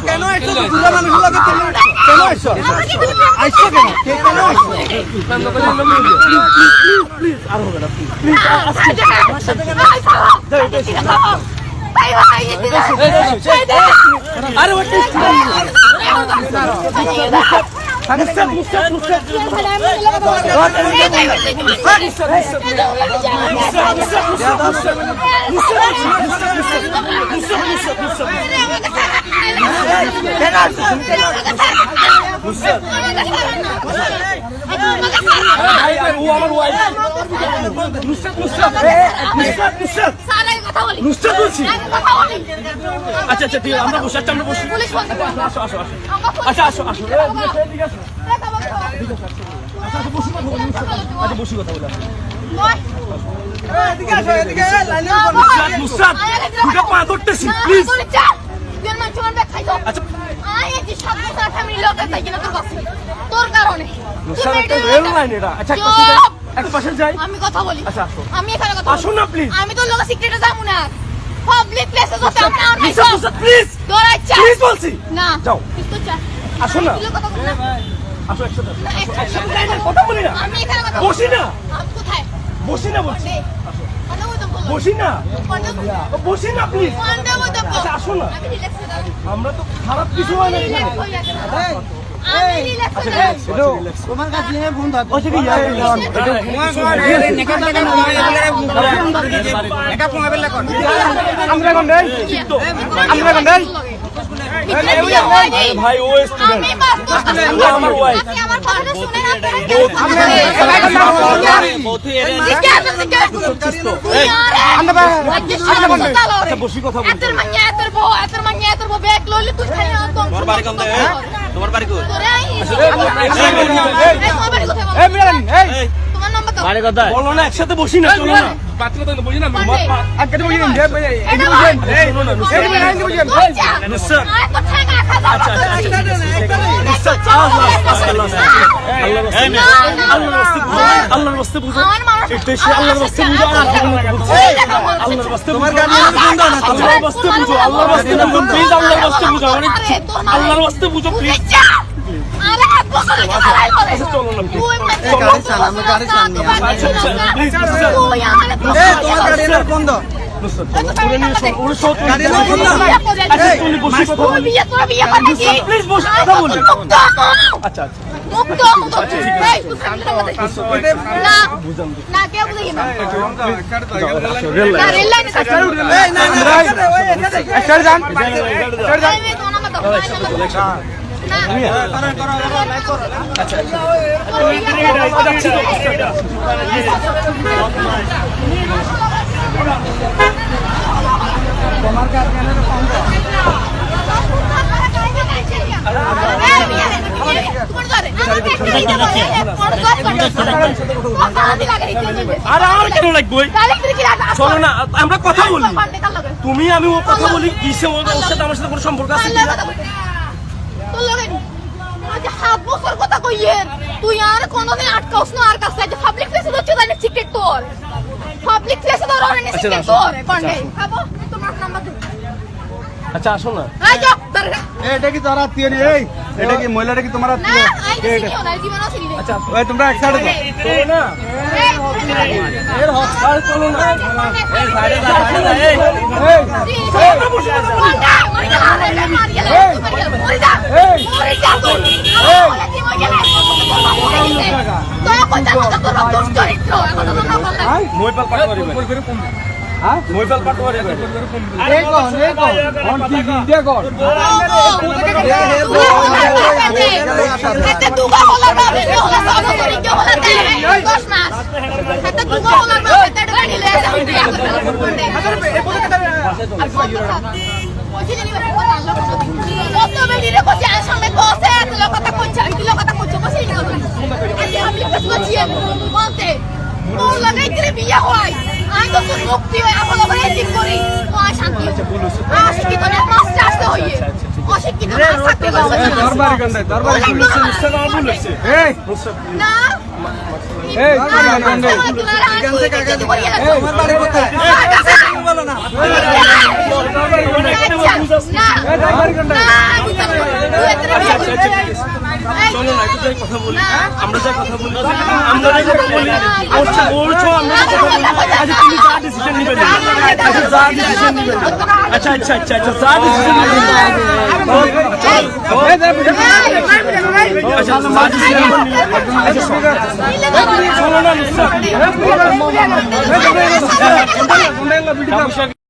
কেন আইছো বুড়া মানুষ লাগে কেন আইছো আইছো কেন প্লিজ আর হবে না প্লিজ আরে আচ্ছা আচ্ছা ঠিক আছে আমরা বসে আমরা বসি আসো আসো আসো আচ্ছা আসো আসো আচ্ছা বসি কথা বলে এদিকে আসো এদিকে লাইনে নুসরাত দুটো পা ধরতেছি প্লিজ আচ্ছা আই এই যে সব কথা ফ্যামিলি লোক আছে কিনা তোর কাছে তোর কারণে নুসরাত তো রেল লাইন এটা আচ্ছা এক পাশে যাই আমি কথা বলি আচ্ছা আসো আমি এখানে কথা আসো না প্লিজ আমি তো লোক সিক্রেটে যাবো না পাবলিক প্লেসে তো আমরা না নুসরাত প্লিজ দৌড়াই চা প্লিজ বলছি না যাও তো চা আসো না আসো একসাথে একসাথে যাই না কথা বলি না আমি এখানে কথা বসি না আমি কোথায় বসি না বলছি আসো বসি না বসি না প্লিজ আচ্ছা আসো না আমরা তো খারাপ কিছু হয় না তোমার কাছে ফোন দাও ভাই ও স্টুডেন্ট আমার ওয়াইফ বসি কথা বল তোমার বাড়ি কই বাড়ি কোথায় বলো না একসাথে বসি না চলো না বাচ্চা কথা বসি না আজকে বসি না এই বসেন এই বসেন নুসরাত আচ্ছা আচ্ছা আল্লাহর রাস্তায় বুঝো এটা সে আল্লাহর রাস্তায় বুঝো আল্লাহর রাস্তায় তোমার গাড়ি আল্লাহর রাস্তায় বুঝো আল্লাহর রাস্তায় বুঝো প্লিজ আল্লাহর রাস্তায় বুঝো আল্লাহর রাস্তায় বুঝো প্লিজ আরে আচ্ছা চলো না গাড়ি চালা আমি গাড়ি চালানি আচ্ছা প্লিজ তোমার গাড়ি না বন্ধ প্লিজ বসে কথা বলি আচ্ছা আচ্ছা তোমার কাছে আমরা কথা বলি তুমি আমি ও কথা বলি কিসে ওর সাথে আমার সাথে কোনো সম্পর্ক আছে তুই আর কোনদিন আটকাওস না আর কাছে পাবলিক প্লেসে তো চলে সিক্রেট তোর পাবলিক প্লেসে তো রনে সিক্রেট তোর কোনডে খাবো তোমার নাম্বার দে আচ্ছা আসো না এই যাও এটা কি তোর আত্মীয় নি এই এটা কি মহিলাটা কি তোমার আত্মীয় না এই জীবন আছে নি আচ্ছা ওই তোমরা এক সাইডে চলো না এর হক ছাড় চলো না এই সাইডে যা এই তোমরা বসে আছো কোনটা মরিয়া মারিয়া মরে যা তুই তোরা কোনটা তোরা দোষ চরিত্র মোবাইল পাট করে হ্যাঁ মোবাইল পাট করে আরে কোন অন কি ভিডিও কর হাতে দুগা হলা বাবে হলা সানো করি কে হলা দে 10 মাস হাতে দুগা হলা বাবে তে গাড়ি লে আসা হইতে এই পদে কথা ওই দিন নিবে কথা আল্লাহ কত বেডি রে কইছে সামনে বসে এত কথা কইছে এই কথা কইছে বসে নি কথা আজকে আমি কিছু কইছি বলতে তোর লাগাই করে বিয়া হয় আই তো তোর মুক্তি হয় আপন করে ঠিক করি তো শান্তি আচ্ছা বলো আসি কি তোর মাস্টার আসতে হইয়ে অশিক্ষিত মানুষ থাকতে পারছে না। দরবারি গন্ডাই দরবারি না এই দরবারি গন্ডাই আমার বাড়ি কোথায় বলো না চলো না একটু যাই কথা বলি আমরা যাই কথা বলি আমরা যাই কথা বলি বলছো আমরা যাই কথা বলি আচ্ছা তুমি যা ডিসিশন নিবে আচ্ছা যা ডিসিশন নিবে আচ্ছা আচ্ছা আচ্ছা আচ্ছা যা ডিসিশন নিবে আচ্ছা যা ডিসিশন নিবে আচ্ছা চলো না নিশ্চয়